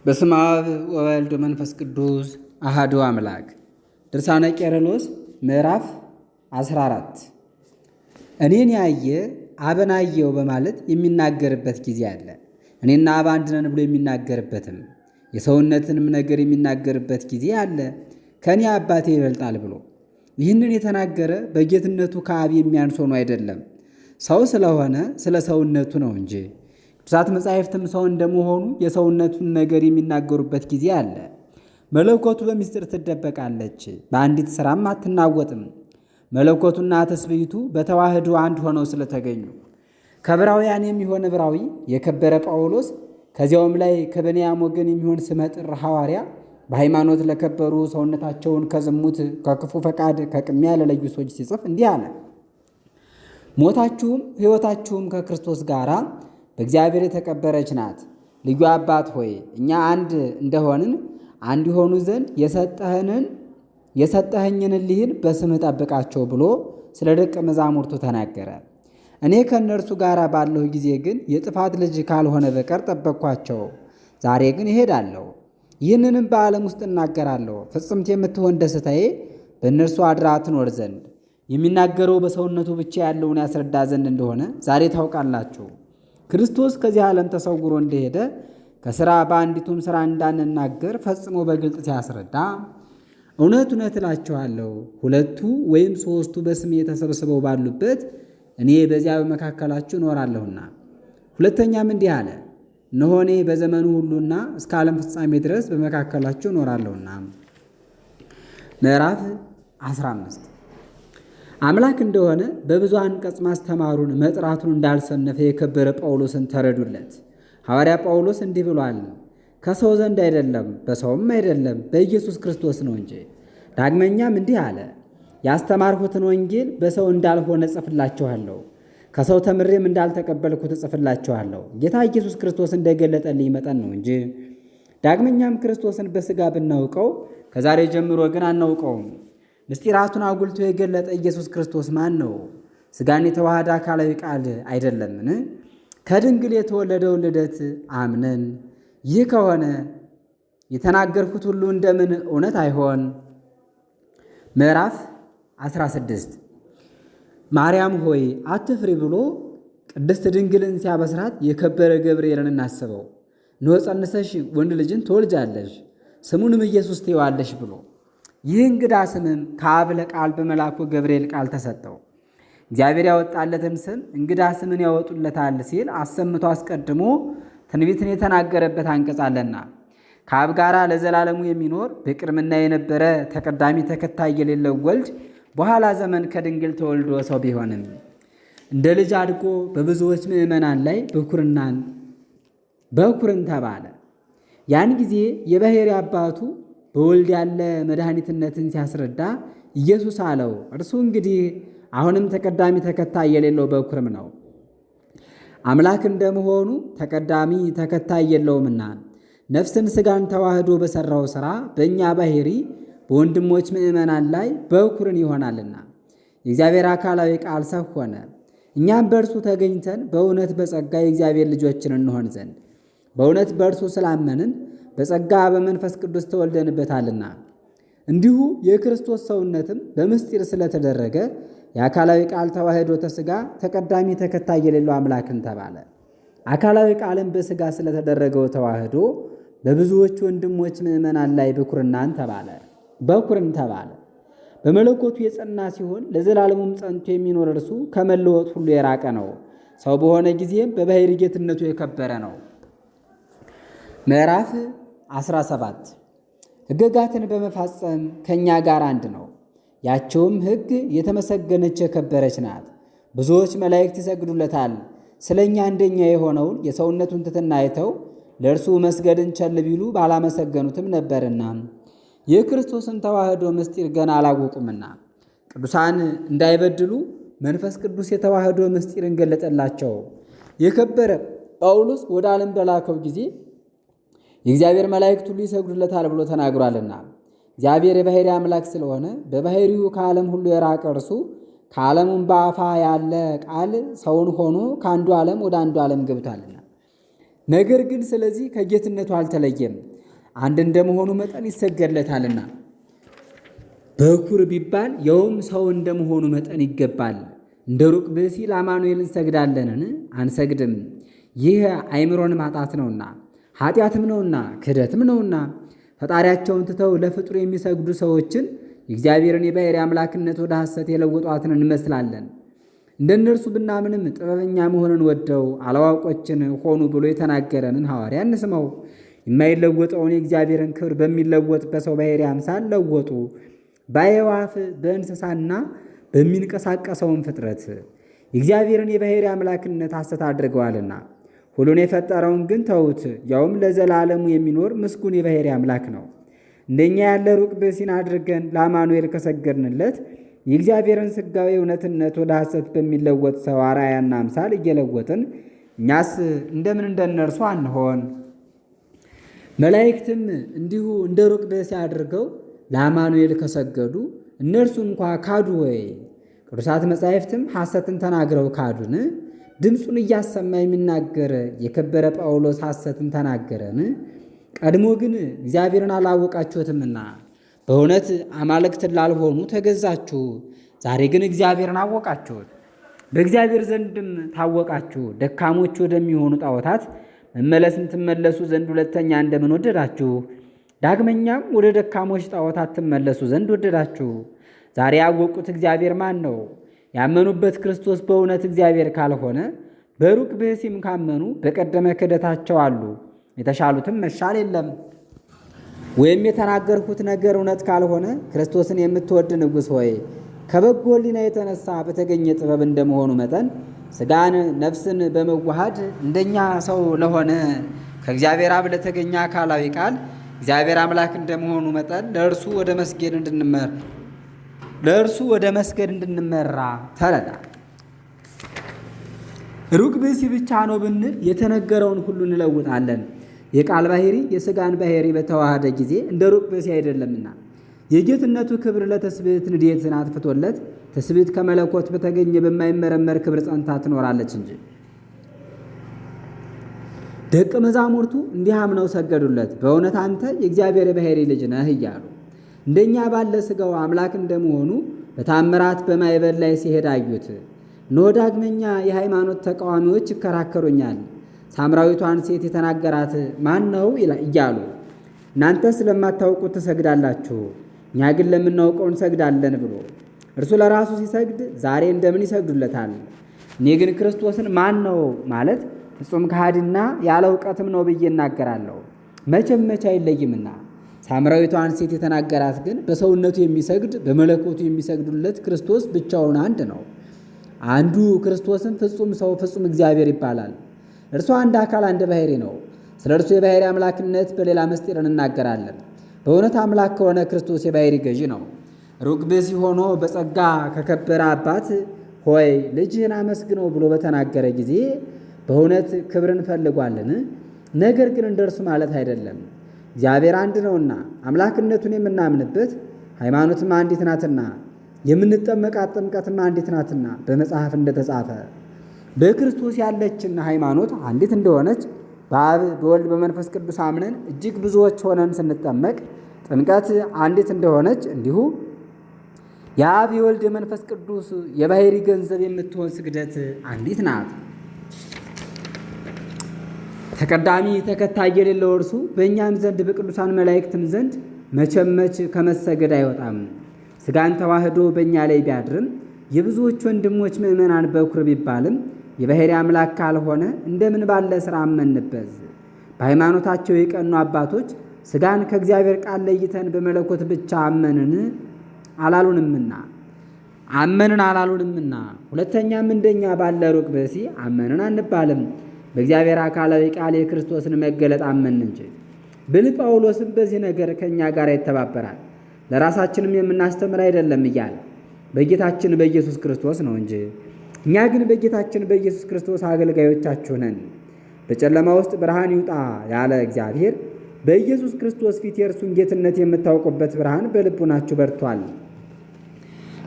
በስመ አብ ወወልድ ወመንፈስ ቅዱስ አሐዱ አምላክ። ድርሳነ ቄርሎስ ምዕራፍ 14 እኔን ያየ አብን አየው በማለት የሚናገርበት ጊዜ አለ። እኔና አብ አንድ ነን ብሎ የሚናገርበትም የሰውነትንም ነገር የሚናገርበት ጊዜ አለ። ከእኔ አባቴ ይበልጣል ብሎ ይህንን የተናገረ በጌትነቱ ከአብ የሚያንስ ሆኖ አይደለም፣ ሰው ስለሆነ ስለ ሰውነቱ ነው እንጂ። ቅዱሳት መጻሕፍትም ሰው እንደመሆኑ የሰውነቱን ነገር የሚናገሩበት ጊዜ አለ። መለኮቱ በምስጢር ትደበቃለች፣ በአንዲት ሥራም አትናወጥም። መለኮቱና ትስብእቱ በተዋህዶ አንድ ሆነው ስለተገኙ ከዕብራውያን የሚሆን ዕብራዊ የከበረ ጳውሎስ፣ ከዚያውም ላይ ከብንያም ወገን የሚሆን ስመጥር ሐዋርያ በሃይማኖት ለከበሩ ሰውነታቸውን ከዝሙት ከክፉ ፈቃድ ከቅሚያ ለለዩ ሰዎች ሲጽፍ እንዲህ አለ። ሞታችሁም ሕይወታችሁም ከክርስቶስ ጋር በእግዚአብሔር የተቀበረች ናት። ልዩ አባት ሆይ እኛ አንድ እንደሆንን አንድ የሆኑ ዘንድ የሰጠኸኝን እሊህን በስምህ ጠብቃቸው ብሎ ስለ ደቀ መዛሙርቱ ተናገረ። እኔ ከእነርሱ ጋር ባለሁ ጊዜ ግን የጥፋት ልጅ ካልሆነ በቀር ጠበቅኳቸው። ዛሬ ግን እሄዳለሁ፣ ይህንንም በዓለም ውስጥ እናገራለሁ። ፍጽምት የምትሆን ደስታዬ በእነርሱ አድራ ትኖር ዘንድ የሚናገረው በሰውነቱ ብቻ ያለውን ያስረዳ ዘንድ እንደሆነ ዛሬ ታውቃላችሁ። ክርስቶስ ከዚህ ዓለም ተሰውሮ እንደሄደ ከሥራ በአንዲቱም ሥራ እንዳንናገር ፈጽሞ በግልጥ ሲያስረዳ፣ እውነት እውነት እላችኋለሁ ሁለቱ ወይም ሦስቱ በስሜ ተሰብስበው ባሉበት እኔ በዚያ በመካከላችሁ እኖራለሁና። ሁለተኛም እንዲህ አለ፣ እነሆ እኔ በዘመኑ ሁሉና እስከ ዓለም ፍጻሜ ድረስ በመካከላችሁ እኖራለሁና። ምዕራፍ 15 አምላክ እንደሆነ በብዙ አንቀጽ ማስተማሩን መጥራቱን እንዳልሰነፈ የከበረ ጳውሎስን ተረዱለት። ሐዋርያ ጳውሎስ እንዲህ ብሏል፣ ከሰው ዘንድ አይደለም በሰውም አይደለም በኢየሱስ ክርስቶስ ነው እንጂ። ዳግመኛም እንዲህ አለ፣ ያስተማርሁትን ወንጌል በሰው እንዳልሆነ እጽፍላችኋለሁ፣ ከሰው ተምሬም እንዳልተቀበልኩት እጽፍላችኋለሁ፣ ጌታ ኢየሱስ ክርስቶስ እንደገለጠልኝ መጠን ነው እንጂ። ዳግመኛም ክርስቶስን በሥጋ ብናውቀው ከዛሬ ጀምሮ ግን አናውቀውም። ምስጢራቱን አጉልቶ የገለጠ ኢየሱስ ክርስቶስ ማን ነው? ሥጋን የተዋሃደ አካላዊ ቃል አይደለምን? ከድንግል የተወለደውን ልደት አምነን ይህ ከሆነ የተናገርኩት ሁሉ እንደምን እውነት አይሆን? ምዕራፍ 16 ማርያም ሆይ አትፍሪ ብሎ ቅድስት ድንግልን ሲያበስራት የከበረ ገብርኤልን እናስበው። እነሆ ጸንሰሽ ወንድ ልጅን ትወልጃለሽ፣ ስሙንም ኢየሱስ ትዪዋለሽ ብሎ ይህ እንግዳ ስምም ከአብ ለቃል በመልአኩ ገብርኤል ቃል ተሰጠው። እግዚአብሔር ያወጣለትን ስም እንግዳ ስምን ያወጡለታል ሲል አሰምቶ አስቀድሞ ትንቢትን የተናገረበት አንቀጽ አለና፣ ከአብ ጋር ለዘላለሙ የሚኖር በቅድምና የነበረ ተቀዳሚ ተከታይ የሌለው ወልድ በኋላ ዘመን ከድንግል ተወልዶ ሰው ቢሆንም እንደ ልጅ አድጎ በብዙዎች ምዕመናን ላይ በኩርን ተባለ። ያን ጊዜ የባሕርይ አባቱ በወልድ ያለ መድኃኒትነትን ሲያስረዳ ኢየሱስ አለው፣ እርሱ እንግዲህ አሁንም ተቀዳሚ ተከታይ የሌለው በኩርም ነው። አምላክ እንደመሆኑ ተቀዳሚ ተከታይ የለውምና ነፍስን ሥጋን ተዋህዶ በሠራው ሥራ በእኛ ባሕርይ በወንድሞች ምዕመናን ላይ በኩርን ይሆናልና የእግዚአብሔር አካላዊ ቃል ሰው ሆነ። እኛም በእርሱ ተገኝተን በእውነት በጸጋ የእግዚአብሔር ልጆችን እንሆን ዘንድ በእውነት በእርሱ ስላመንን በጸጋ በመንፈስ ቅዱስ ተወልደንበታልና። እንዲሁ የክርስቶስ ሰውነትም በምስጢር ስለተደረገ የአካላዊ ቃል ተዋህዶ ተሥጋ ተቀዳሚ ተከታይ የሌለው አምላክን ተባለ። አካላዊ ቃልም በሥጋ ስለተደረገው ተዋህዶ በብዙዎች ወንድሞች ምዕመናን ላይ በኩርን ተባለ። በመለኮቱ የጸና ሲሆን ለዘላለሙም ጸንቶ የሚኖር እርሱ ከመለወጥ ሁሉ የራቀ ነው። ሰው በሆነ ጊዜም በባሕርይ ጌትነቱ የከበረ ነው። ምዕራፍ 17 ሕግጋትን በመፋጸም ከእኛ ጋር አንድ ነው። ያቸውም ሕግ የተመሰገነች የከበረች ናት። ብዙዎች መላእክት ይሰግዱለታል። ስለ እኛ አንደኛ የሆነውን የሰውነቱን ትሕትና አይተው ለእርሱ መስገድን ቸል ቢሉ ባላመሰገኑትም ነበርና የክርስቶስን ተዋህዶ ምስጢር ገና አላወቁምና ቅዱሳን እንዳይበድሉ መንፈስ ቅዱስ የተዋህዶ ምስጢርን ገለጠላቸው። የከበረ ጳውሎስ ወደ ዓለም በላከው ጊዜ የእግዚአብሔር መላእክት ሁሉ ይሰግዱለታል ብሎ ተናግሯልና እግዚአብሔር የባሕርይ አምላክ ስለሆነ በባሕርዩ ከዓለም ሁሉ የራቀ እርሱ ከዓለሙም በአፋ ያለ ቃል ሰውን ሆኖ ከአንዱ ዓለም ወደ አንዱ ዓለም ገብቷልና ነገር ግን ስለዚህ ከጌትነቱ አልተለየም። አንድ እንደመሆኑ መጠን ይሰገድለታልና። በኩር ቢባል የውም ሰው እንደመሆኑ መጠን ይገባል። እንደ ሩቅ ብእሲ ለአማኑኤል እንሰግዳለንን? አንሰግድም። ይህ አእምሮን ማጣት ነውና ኃጢአትም ነውና ክህደትም ነውና። ፈጣሪያቸውን ትተው ለፍጡር የሚሰግዱ ሰዎችን የእግዚአብሔርን የባሕርይ አምላክነት ወደ ሐሰት የለወጧትን እንመስላለን። እንደ እነርሱ ብናምንም ጥበበኛ መሆንን ወደው አላዋቆችን ሆኑ ብሎ የተናገረንን ሐዋርያ እንስመው። የማይለወጠውን የእግዚአብሔርን ክብር በሚለወጥ በሰው ባሕርይ አምሳል ለወጡ። በአዕዋፍ በእንስሳና በሚንቀሳቀሰውን ፍጥረት የእግዚአብሔርን የባሕርይ አምላክነት ሐሰት አድርገዋልና ሁሉን የፈጠረውን ግን ተዉት። ያውም ለዘላለሙ የሚኖር ምስጉን የባሕርይ አምላክ ነው። እንደኛ ያለ ሩቅ ብእሲን አድርገን ለአማኑኤል ከሰገድንለት የእግዚአብሔርን ሥጋዊ እውነትነት ወደ ሐሰት በሚለወጥ ሰው አርአያና አምሳል እየለወጥን እኛስ እንደምን እንደነርሱ አንሆን? መላእክትም እንዲሁ እንደ ሩቅ ብእሲ አድርገው ለአማኑኤል ከሰገዱ እነርሱ እንኳ ካዱ ወይ? ቅዱሳት መጻሕፍትም ሐሰትን ተናግረው ካዱን? ድምፁን እያሰማ የሚናገር የከበረ ጳውሎስ ሐሰትን ተናገረን? ቀድሞ ግን እግዚአብሔርን አላወቃችሁትምና በእውነት አማልክት ላልሆኑ ተገዛችሁ። ዛሬ ግን እግዚአብሔርን አወቃችሁት፣ በእግዚአብሔር ዘንድም ታወቃችሁ። ደካሞች ወደሚሆኑ ጣዖታት መመለስን ትመለሱ ዘንድ ሁለተኛ እንደምን ወደዳችሁ? ዳግመኛም ወደ ደካሞች ጣዖታት ትመለሱ ዘንድ ወደዳችሁ። ዛሬ ያወቁት እግዚአብሔር ማን ነው? ያመኑበት ክርስቶስ በእውነት እግዚአብሔር ካልሆነ በሩቅ ብእሲም ካመኑ በቀደመ ክህደታቸው አሉ። የተሻሉትም መሻል የለም። ወይም የተናገርኩት ነገር እውነት ካልሆነ ክርስቶስን የምትወድ ንጉሥ ሆይ ከበጎ ሕሊና የተነሳ በተገኘ ጥበብ እንደመሆኑ መጠን ሥጋን ነፍስን በመዋሃድ እንደኛ ሰው ለሆነ ከእግዚአብሔር አብ ለተገኘ አካላዊ ቃል እግዚአብሔር አምላክ እንደመሆኑ መጠን ለእርሱ ወደ መስገድ እንድንመራ ተረዳ። ሩቅ ብእሲ ብቻ ነው ብንል የተነገረውን ሁሉ እንለውጣለን። የቃል ባሕርይ የሥጋን ባሕርይ በተዋሃደ ጊዜ እንደ ሩቅ ብእሲ አይደለምና የጌትነቱ ክብር ለትስብእት ንዴትን አጥፍቶለት ትስብእት ከመለኮት በተገኘ በማይመረመር ክብር ጸንታ ትኖራለች እንጂ። ደቀ መዛሙርቱ እንዲህ አምነው ሰገዱለት። በእውነት አንተ የእግዚአብሔር የባሕርይ ልጅ ነህ እያሉ እንደኛ ባለ ሥጋው አምላክ እንደመሆኑ በታምራት በማዕበል ላይ ሲሄድ አዩት። እነሆ ዳግመኛ የሃይማኖት ተቃዋሚዎች ይከራከሩኛል፣ ሳምራዊቷን ሴት የተናገራት ማን ነው እያሉ እናንተ ስለማታውቁት ትሰግዳላችሁ፣ እኛ ግን ለምናውቀው እንሰግዳለን ብሎ እርሱ ለራሱ ሲሰግድ ዛሬ እንደምን ይሰግዱለታል? እኔ ግን ክርስቶስን ማን ነው ማለት ፍጹም ከሃዲና ያለ እውቀትም ነው ብዬ እናገራለሁ፣ መቼም መቼ አይለይምና። ሳምራዊቷን ሴት የተናገራት ግን በሰውነቱ የሚሰግድ በመለኮቱ የሚሰግዱለት ክርስቶስ ብቻውን አንድ ነው። አንዱ ክርስቶስን ፍጹም ሰው ፍጹም እግዚአብሔር ይባላል። እርሱ አንድ አካል አንድ ባሕርይ ነው። ስለ እርሱ የባሕርይ አምላክነት በሌላ ምስጢር እንናገራለን። በእውነት አምላክ ከሆነ ክርስቶስ የባሕርይ ገዢ ነው። ሩቅ ብእሲ ሆኖ በጸጋ ከከበረ አባት ሆይ ልጅህን አመስግነው ብሎ በተናገረ ጊዜ በእውነት ክብርን ፈልጓልን? ነገር ግን እንደርሱ ማለት አይደለም። እግዚአብሔር አንድ ነውና አምላክነቱን የምናምንበት ሃይማኖትም አንዲት ናትና የምንጠመቃት ጥምቀትም አንዲት ናትና በመጽሐፍ እንደተጻፈ በክርስቶስ ያለችን ሃይማኖት አንዲት እንደሆነች በአብ በወልድ በመንፈስ ቅዱስ አምነን እጅግ ብዙዎች ሆነን ስንጠመቅ ጥምቀት አንዲት እንደሆነች እንዲሁ የአብ የወልድ የመንፈስ ቅዱስ የባሕርይ ገንዘብ የምትሆን ስግደት አንዲት ናት። ተቀዳሚ ተከታይ የሌለው እርሱ በእኛም ዘንድ በቅዱሳን መላእክትም ዘንድ መቼም ከመሰገድ አይወጣም። ሥጋን ተዋህዶ በእኛ ላይ ቢያድርም የብዙዎች ወንድሞች ምእመናን በኩር ቢባልም የባሕርይ አምላክ ካልሆነ እንደምን ባለ ሥራ አመንበት? በሃይማኖታቸው የቀኑ አባቶች ሥጋን ከእግዚአብሔር ቃል ለይተን በመለኮት ብቻ አመንን አላሉንምና ሁለተኛም እንደኛ ባለ ሩቅ ብእሲ አመንን አንባልም። በእግዚአብሔር አካላዊ ቃል የክርስቶስን መገለጥ አመን እንጂ። ብልህ ጳውሎስም በዚህ ነገር ከእኛ ጋር ይተባበራል። ለራሳችንም የምናስተምር አይደለም እያለ በጌታችን በኢየሱስ ክርስቶስ ነው እንጂ። እኛ ግን በጌታችን በኢየሱስ ክርስቶስ አገልጋዮቻችሁ ነን። በጨለማ ውስጥ ብርሃን ይውጣ ያለ እግዚአብሔር በኢየሱስ ክርስቶስ ፊት የእርሱን ጌትነት የምታውቁበት ብርሃን በልቡናችሁ በርቷል።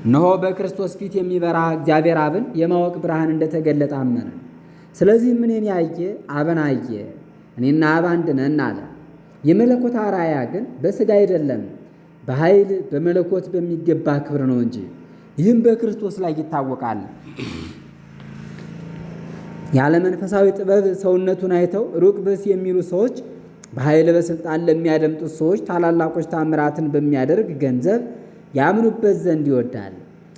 እነሆ በክርስቶስ ፊት የሚበራ እግዚአብሔር አብን የማወቅ ብርሃን እንደተገለጠ አመነ። ስለዚህ እኔን ያየ አብን አየ፣ እኔና አብ አንድ ነን አለ። የመለኮት አርአያ ግን በሥጋ አይደለም፣ በኃይል በመለኮት በሚገባ ክብር ነው እንጂ። ይህም በክርስቶስ ላይ ይታወቃል። ያለ መንፈሳዊ ጥበብ ሰውነቱን አይተው ሩቅ ብእስ የሚሉ ሰዎች በኃይል በሥልጣን ለሚያደምጡት ሰዎች ታላላቆች ታምራትን በሚያደርግ ገንዘብ ያምኑበት ዘንድ ይወዳል።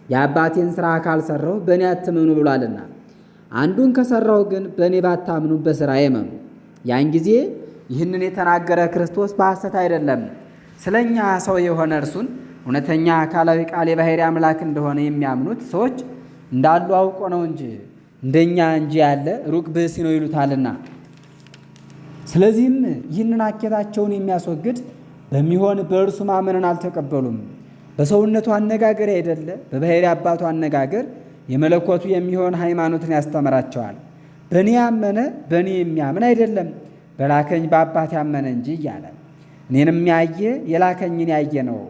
የአባቴን ሥራ ካልሠራሁ በእኔ አትመኑ ብሏልና፣ አንዱን ከሠራሁ ግን በእኔ ባታምኑ በሥራ የመኑ። ያን ጊዜ ይህንን የተናገረ ክርስቶስ በሐሰት አይደለም፣ ስለ እኛ ሰው የሆነ እርሱን እውነተኛ አካላዊ ቃል የባሕርይ አምላክ እንደሆነ የሚያምኑት ሰዎች እንዳሉ አውቆ ነው እንጂ እንደኛ እንጂ ያለ ሩቅ ብእሲ ነው ይሉታልና። ስለዚህም ይህንን አኬታቸውን የሚያስወግድ በሚሆን በእርሱ ማመንን አልተቀበሉም። በሰውነቱ አነጋገር አይደለ በባሕርይ አባቱ አነጋገር የመለኮቱ የሚሆን ሃይማኖትን ያስተምራቸዋል። በእኔ ያመነ በእኔ የሚያምን አይደለም በላከኝ በአባት ያመነ እንጂ እያለ እኔንም ያየ የላከኝን ያየ ነው።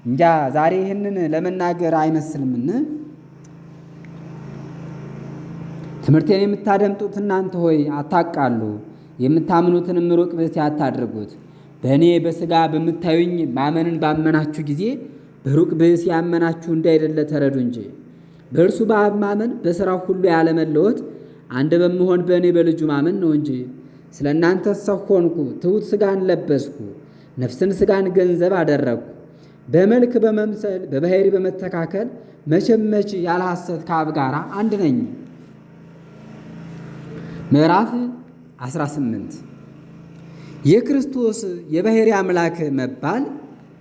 እንጃ ዛሬ ይህንን ለመናገር አይመስልምን? ትምህርቴን የምታደምጡት እናንተ ሆይ አታቃሉ፣ የምታምኑትንም ሩቅ ብእሲ አታድርጉት። በእኔ በሥጋ በምታዩኝ ማመንን ባመናችሁ ጊዜ በሩቅ ብእሲ ያመናችሁ እንዳይደለ ተረዱ እንጂ። በእርሱ በአብ ማመን በሥራው ሁሉ ያለመለወጥ አንድ በምሆን በእኔ በልጁ ማመን ነው እንጂ። ስለ እናንተ ሰው ሆንኩ፣ ትሑት ሥጋን ለበስኩ፣ ነፍስን ሥጋን ገንዘብ አደረግኩ። በመልክ በመምሰል በባሕርይ በመተካከል መቼ ያለ ሐሰት ከአብ ጋር አንድ ነኝ። ምዕራፍ 18 የክርስቶስ የባሕርይ አምላክ መባል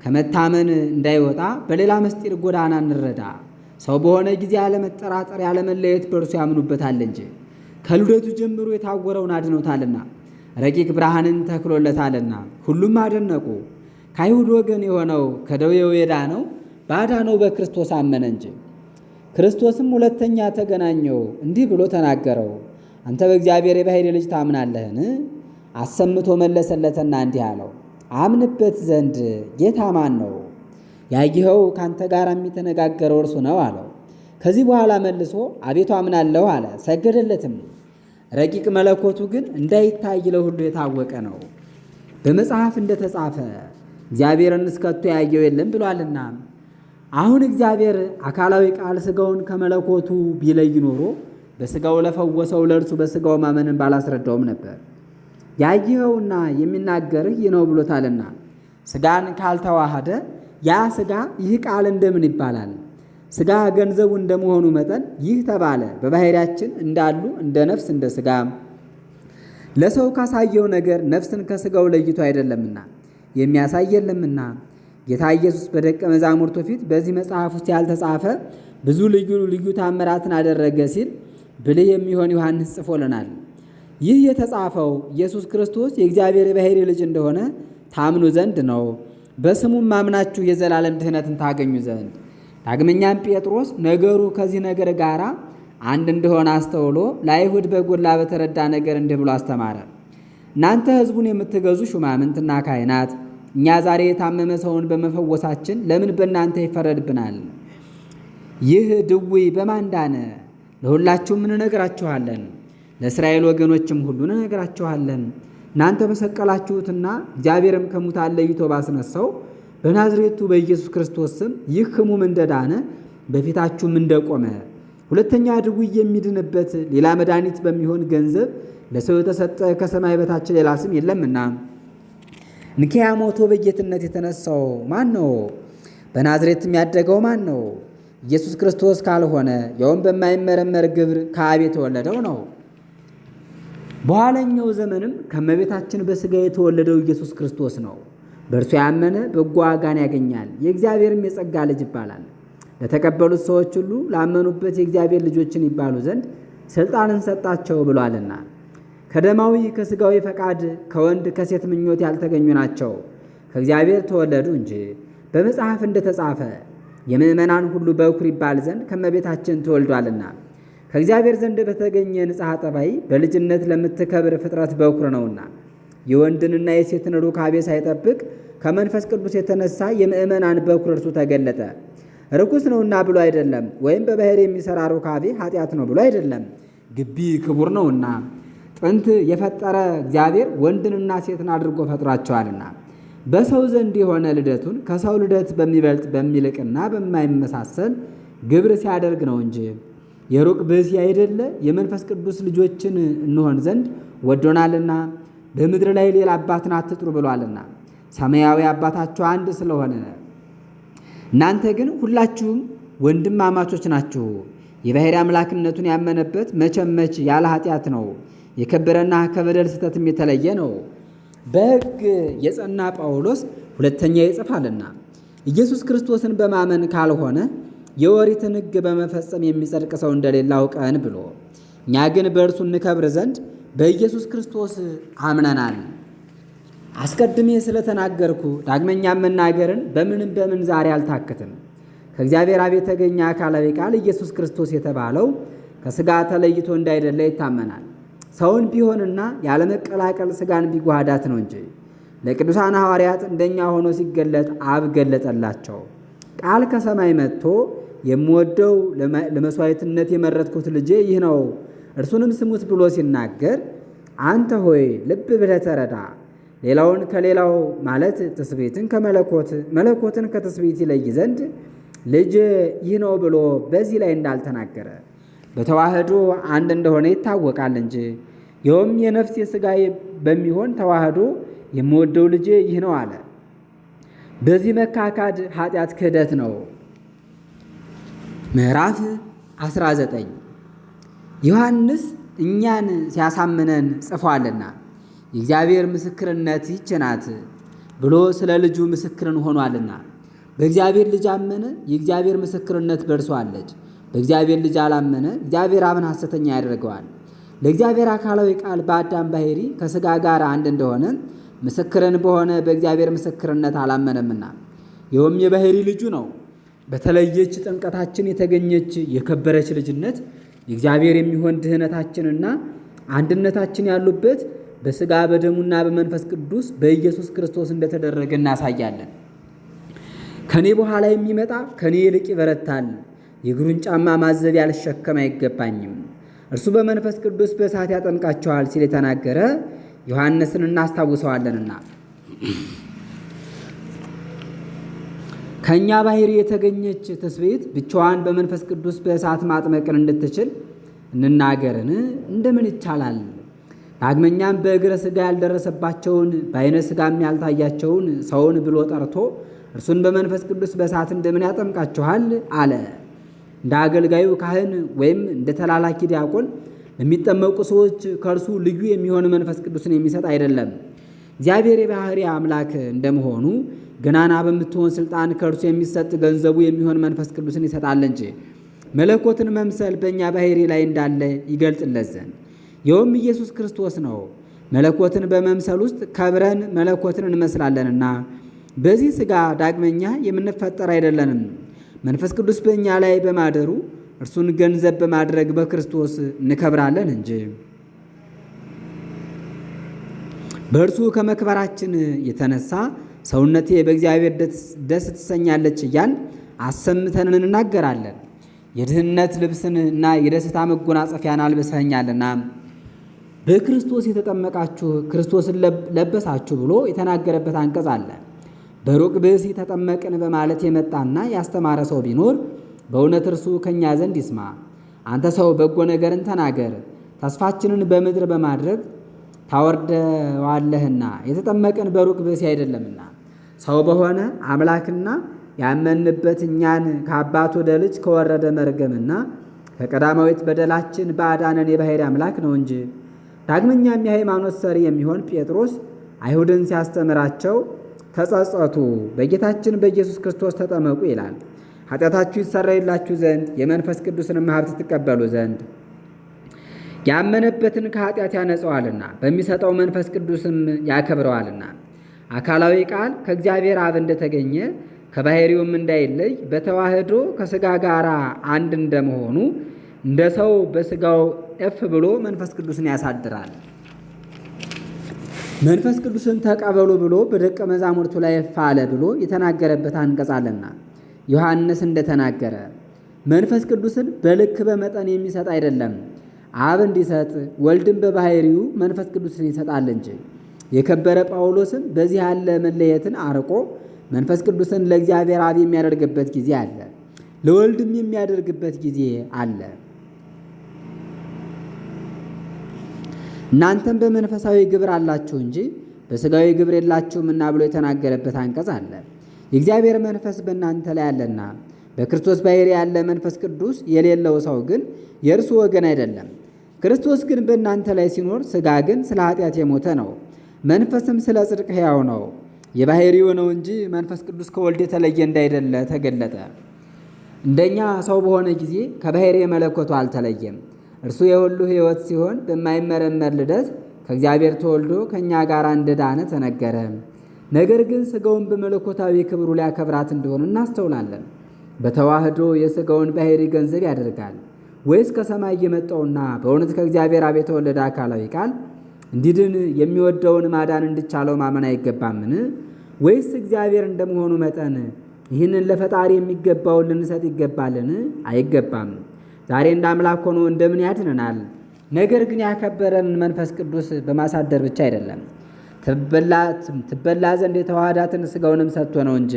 ከመታመን እንዳይወጣ በሌላ ምስጢር ጎዳና እንረዳ። ሰው በሆነ ጊዜ ያለመጠራጠር ያለመለየት በእርሱ ያምኑበታል እንጂ ከልደቱ ጀምሮ የታወረውን አድኖታልና ረቂቅ ብርሃንን ተክሎለታልና። ሁሉም አደነቁ። ከአይሁድ ወገን የሆነው ከደዌው የዳነው ባዳነው በክርስቶስ አመነ እንጂ። ክርስቶስም ሁለተኛ ተገናኘው፣ እንዲህ ብሎ ተናገረው፣ አንተ በእግዚአብሔር የባሕርይ ልጅ ታምናለህን? አሰምቶ መለሰለትና እንዲህ አለው፣ አምንበት ዘንድ ጌታ ማን ነው? ያየኸው ካንተ ጋር የሚተነጋገረው እርሱ ነው አለው። ከዚህ በኋላ መልሶ አቤቱ አምናለሁ አለ፣ ሰገደለትም። ረቂቅ መለኮቱ ግን እንዳይታይ ለሁሉ የታወቀ ነው። በመጽሐፍ እንደተጻፈ እግዚአብሔርን እስከቶ ያየው የለም ብሏልና። አሁን እግዚአብሔር አካላዊ ቃል ሥጋውን ከመለኮቱ ቢለይ ኖሮ በሥጋው ለፈወሰው ለእርሱ በሥጋው ማመንን ባላስረዳውም ነበር። ያየኸውና የሚናገርህ ይህ ነው ብሎታልና። ሥጋን ካልተዋሃደ ያ ሥጋ ይህ ቃል እንደምን ይባላል? ሥጋ ገንዘቡ እንደመሆኑ መጠን ይህ ተባለ። በባሕርያችን እንዳሉ እንደ ነፍስ እንደ ሥጋ ለሰው ካሳየው ነገር ነፍስን ከሥጋው ለይቶ አይደለምና የሚያሳይ የለምና። ጌታ ኢየሱስ በደቀ መዛሙርቱ ፊት በዚህ መጽሐፍ ውስጥ ያልተጻፈ ብዙ ልዩ ልዩ ታምራትን አደረገ ሲል ብልህ የሚሆን ዮሐንስ ጽፎልናል። ይህ የተጻፈው ኢየሱስ ክርስቶስ የእግዚአብሔር የባሕርይ ልጅ እንደሆነ ታምኑ ዘንድ ነው፣ በስሙም ማምናችሁ የዘላለም ድኅነትን ታገኙ ዘንድ። ዳግመኛም ጴጥሮስ ነገሩ ከዚህ ነገር ጋር አንድ እንደሆነ አስተውሎ ለአይሁድ በጎላ በተረዳ ነገር እንዲህ ብሎ አስተማረ። እናንተ ሕዝቡን የምትገዙ ሹማምንትና ካህናት፣ እኛ ዛሬ የታመመ ሰውን በመፈወሳችን ለምን በእናንተ ይፈረድብናል? ይህ ድውይ በማን ዳነ? ለሁላችሁም እንነግራችኋለን፣ ለእስራኤል ወገኖችም ሁሉ እንነግራችኋለን። እናንተ በሰቀላችሁትና እግዚአብሔርም ከሙታን ለይቶ ባስነሳው በናዝሬቱ በኢየሱስ ክርስቶስ ስም ይህ ሕሙም እንደዳነ በፊታችሁም እንደቆመ ሁለተኛ ድውይ የሚድንበት ሌላ መድኃኒት በሚሆን ገንዘብ ለሰው የተሰጠ ከሰማይ በታች ሌላ ስም የለምና። እንኪያ ሞቶ በጌትነት የተነሳው ማን ነው? በናዝሬትም ያደገው ማን ነው? ኢየሱስ ክርስቶስ ካልሆነ ያውም በማይመረመር ግብር ከአብ የተወለደው ነው። በኋለኛው ዘመንም ከእመቤታችን በሥጋ የተወለደው ኢየሱስ ክርስቶስ ነው። በእርሱ ያመነ በጎ ዋጋን ያገኛል፣ የእግዚአብሔርም የጸጋ ልጅ ይባላል። ለተቀበሉት ሰዎች ሁሉ ላመኑበት የእግዚአብሔር ልጆችን ይባሉ ዘንድ ሥልጣንን ሰጣቸው ብሏልና። ከደማዊ ከሥጋዊ ፈቃድ ከወንድ ከሴት ምኞት ያልተገኙ ናቸው፣ ከእግዚአብሔር ተወለዱ እንጂ። በመጽሐፍ እንደተጻፈ የምእመናን ሁሉ በኩር ይባል ዘንድ ከእመቤታችን ተወልዷልና። ከእግዚአብሔር ዘንድ በተገኘ ንጽሐ ጠባይ በልጅነት ለምትከብር ፍጥረት በኩር ነውና። የወንድንና የሴትን ሩካቤ ሳይጠብቅ ከመንፈስ ቅዱስ የተነሳ የምእመናን በኩር እርሱ ተገለጠ። ርኩስ ነውና ብሎ አይደለም፣ ወይም በባሕርይ የሚሠራ ሩካቤ ኃጢአት ነው ብሎ አይደለም፣ ግቢ ክቡር ነውና። ጥንት የፈጠረ እግዚአብሔር ወንድንና ሴትን አድርጎ ፈጥሯቸዋልና በሰው ዘንድ የሆነ ልደቱን ከሰው ልደት በሚበልጥ በሚልቅና በማይመሳሰል ግብር ሲያደርግ ነው እንጂ የሩቅ ብእሲ አይደለ የመንፈስ ቅዱስ ልጆችን እንሆን ዘንድ ወዶናልና በምድር ላይ ሌላ አባትን አትጥሩ ብሏልና ሰማያዊ አባታችሁ አንድ ስለሆነ እናንተ ግን ሁላችሁም ወንድማማቾች ናችሁ። የባሕርይ አምላክነቱን ያመነበት መቼም ያለ ኃጢአት ነው፣ የከበረና ከበደል ስተትም የተለየ ነው። በሕግ የጸና ጳውሎስ ሁለተኛ ይጽፋልና ኢየሱስ ክርስቶስን በማመን ካልሆነ የኦሪትን ሕግ በመፈጸም የሚጸድቅ ሰው እንደሌለ አውቀን ብሎ እኛ ግን በእርሱ እንከብር ዘንድ በኢየሱስ ክርስቶስ አምነናል። አስቀድሜ ስለተናገርኩ ዳግመኛም መናገርን በምን ዛሬ አልታክትም። ከእግዚአብሔር አብ የተገኘ አካላዊ ቃል ኢየሱስ ክርስቶስ የተባለው ከሥጋ ተለይቶ እንዳይደለ ይታመናል። ሰውን ቢሆንና ያለመቀላቀል ሥጋን ቢጓዳት ነው እንጂ ለቅዱሳን ሐዋርያት እንደኛ ሆኖ ሲገለጥ አብ ገለጠላቸው። ቃል ከሰማይ መጥቶ የምወደው ለመሥዋዕትነት የመረጥኩት ልጄ ይህ ነው፣ እርሱንም ስሙት ብሎ ሲናገር አንተ ሆይ ልብ ብለህ ተረዳ። ሌላውን ከሌላው ማለት ትስብእትን ከመለኮት መለኮትን ከትስብእት ይለይ ዘንድ ልጅ ይህ ነው ብሎ በዚህ ላይ እንዳልተናገረ በተዋህዶ አንድ እንደሆነ ይታወቃል እንጂ ይኸውም የነፍስ የሥጋ በሚሆን ተዋህዶ የምወደው ልጄ ይህ ነው አለ። በዚህ መካካድ ኃጢአት ክህደት ነው። ምዕራፍ 19 ዮሐንስ እኛን ሲያሳምነን ጽፏልና የእግዚአብሔር ምስክርነት ይህች ናት ብሎ ስለ ልጁ ምስክርን ሆኗልና። በእግዚአብሔር ልጅ አመነ፣ የእግዚአብሔር ምስክርነት በእርሱ አለች። በእግዚአብሔር ልጅ አላመነ፣ እግዚአብሔር አብን ሐሰተኛ ያደርገዋል። ለእግዚአብሔር አካላዊ ቃል በአዳም ባሕርይ ከሥጋ ጋር አንድ እንደሆነ ምስክርን በሆነ በእግዚአብሔር ምስክርነት አላመነምና ይኸውም የባሕርይ ልጁ ነው። በተለየች ጥምቀታችን የተገኘች የከበረች ልጅነት የእግዚአብሔር የሚሆን ድህነታችንና አንድነታችን ያሉበት በሥጋ በደሙና በመንፈስ ቅዱስ በኢየሱስ ክርስቶስ እንደተደረገ እናሳያለን። ከኔ በኋላ የሚመጣ ከኔ ይልቅ ይበረታል፣ የእግሩን ጫማ ማዘብ ያልሸከም አይገባኝም፣ እርሱ በመንፈስ ቅዱስ በእሳት ያጠምቃቸዋል ሲል የተናገረ ዮሐንስን እናስታውሰዋለንና ከእኛ ባሕርይ የተገኘች ትስብእት ብቻዋን በመንፈስ ቅዱስ በእሳት ማጥመቅን እንድትችል እንናገርን እንደምን ይቻላል? ዳግመኛም በእግረ ሥጋ ያልደረሰባቸውን በዓይነ ሥጋም ያልታያቸውን ሰውን ብሎ ጠርቶ እርሱን በመንፈስ ቅዱስ በእሳት እንደምን ያጠምቃችኋል አለ። እንደ አገልጋዩ ካህን ወይም እንደ ተላላኪ ዲያቆን ለሚጠመቁ ሰዎች ከእርሱ ልዩ የሚሆን መንፈስ ቅዱስን የሚሰጥ አይደለም። እግዚአብሔር የባሕርይ አምላክ እንደመሆኑ ገናና በምትሆን ሥልጣን ከእርሱ የሚሰጥ ገንዘቡ የሚሆን መንፈስ ቅዱስን ይሰጣል እንጂ መለኮትን መምሰል በእኛ ባሕርይ ላይ እንዳለ ይገልጥለት ዘንድ ይኸውም ኢየሱስ ክርስቶስ ነው። መለኮትን በመምሰል ውስጥ ከብረን መለኮትን እንመስላለንና በዚህ ሥጋ ዳግመኛ የምንፈጠር አይደለንም። መንፈስ ቅዱስ በእኛ ላይ በማደሩ እርሱን ገንዘብ በማድረግ በክርስቶስ እንከብራለን እንጂ በእርሱ ከመክበራችን የተነሳ ሰውነቴ በእግዚአብሔር ደስ ትሰኛለች እያል አሰምተን እንናገራለን። የድህነት ልብስን እና የደስታ መጎናጸፊያን አልብሰኸኛልና በክርስቶስ የተጠመቃችሁ ክርስቶስን ለበሳችሁ ብሎ የተናገረበት አንቀጽ አለ። በሩቅ ብእሲ ተጠመቅን በማለት የመጣና ያስተማረ ሰው ቢኖር በእውነት እርሱ ከእኛ ዘንድ ይስማ። አንተ ሰው በጎ ነገርን ተናገር፣ ተስፋችንን በምድር በማድረግ ታወርደዋለህና የተጠመቅን በሩቅ ብእሲ አይደለምና ሰው በሆነ አምላክና ያመንበት እኛን ከአባት ወደ ልጅ ከወረደ መርገምና ከቀዳማዊት በደላችን ባዳነን የባሕርይ አምላክ ነው እንጂ። ዳግመኛም የሃይማኖት ሰሪ የሚሆን ጴጥሮስ አይሁድን ሲያስተምራቸው ተጸጸቱ፣ በጌታችን በኢየሱስ ክርስቶስ ተጠመቁ ይላል፣ ኃጢአታችሁ ይሰረይላችሁ ዘንድ የመንፈስ ቅዱስንም ሀብት ትቀበሉ ዘንድ ያመነበትን ከኃጢአት ያነጸዋልና በሚሰጠው መንፈስ ቅዱስም ያከብረዋልና። አካላዊ ቃል ከእግዚአብሔር አብ እንደተገኘ ከባሕርዩም እንዳይለይ በተዋህዶ ከሥጋ ጋር አንድ እንደመሆኑ እንደ ሰው በሥጋው እፍ ብሎ መንፈስ ቅዱስን ያሳድራል። መንፈስ ቅዱስን ተቀበሉ ብሎ በደቀ መዛሙርቱ ላይ እፍ አለ ብሎ የተናገረበት አንቀጽ አለና ዮሐንስ እንደተናገረ መንፈስ ቅዱስን በልክ በመጠን የሚሰጥ አይደለም፣ አብ እንዲሰጥ ወልድም በባሕርዩ መንፈስ ቅዱስን ይሰጣል እንጂ። የከበረ ጳውሎስም በዚህ ያለ መለየትን አርቆ መንፈስ ቅዱስን ለእግዚአብሔር አብ የሚያደርግበት ጊዜ አለ፣ ለወልድም የሚያደርግበት ጊዜ አለ። እናንተም በመንፈሳዊ ግብር አላችሁ እንጂ በሥጋዊ ግብር የላችሁምና ብሎ የተናገረበት አንቀጽ አለ። የእግዚአብሔር መንፈስ በእናንተ ላይ አለና። በክርስቶስ ባሕርይ ያለ መንፈስ ቅዱስ የሌለው ሰው ግን የእርሱ ወገን አይደለም። ክርስቶስ ግን በእናንተ ላይ ሲኖር ሥጋ ግን ስለ ኃጢአት የሞተ ነው፣ መንፈስም ስለ ጽድቅ ሕያው ነው። የባሕርዩ ነው እንጂ መንፈስ ቅዱስ ከወልድ የተለየ እንዳይደለ ተገለጠ። እንደኛ ሰው በሆነ ጊዜ ከባሕርይ መለኮቱ አልተለየም። እርሱ የሁሉ ሕይወት ሲሆን በማይመረመር ልደት ከእግዚአብሔር ተወልዶ ከእኛ ጋር እንደዳነ ተነገረ። ነገር ግን ሥጋውን በመለኮታዊ ክብሩ ሊያከብራት እንደሆነ እናስተውላለን። በተዋህዶ የሥጋውን ባሕርይ ገንዘብ ያደርጋል ወይስ ከሰማይ የመጣውና በእውነት ከእግዚአብሔር አብ የተወለደ አካላዊ ቃል እንዲድን የሚወደውን ማዳን እንዲቻለው ማመን አይገባምን? ወይስ እግዚአብሔር እንደመሆኑ መጠን ይህንን ለፈጣሪ የሚገባውን ልንሰጥ ይገባልን? አይገባም። ዛሬ እንደ አምላክ ሆኖ እንደምን ያድነናል? ነገር ግን ያከበረንን መንፈስ ቅዱስ በማሳደር ብቻ አይደለም፣ ትበላ ዘንድ የተዋሃዳትን ሥጋውንም ሰጥቶ ነው እንጂ።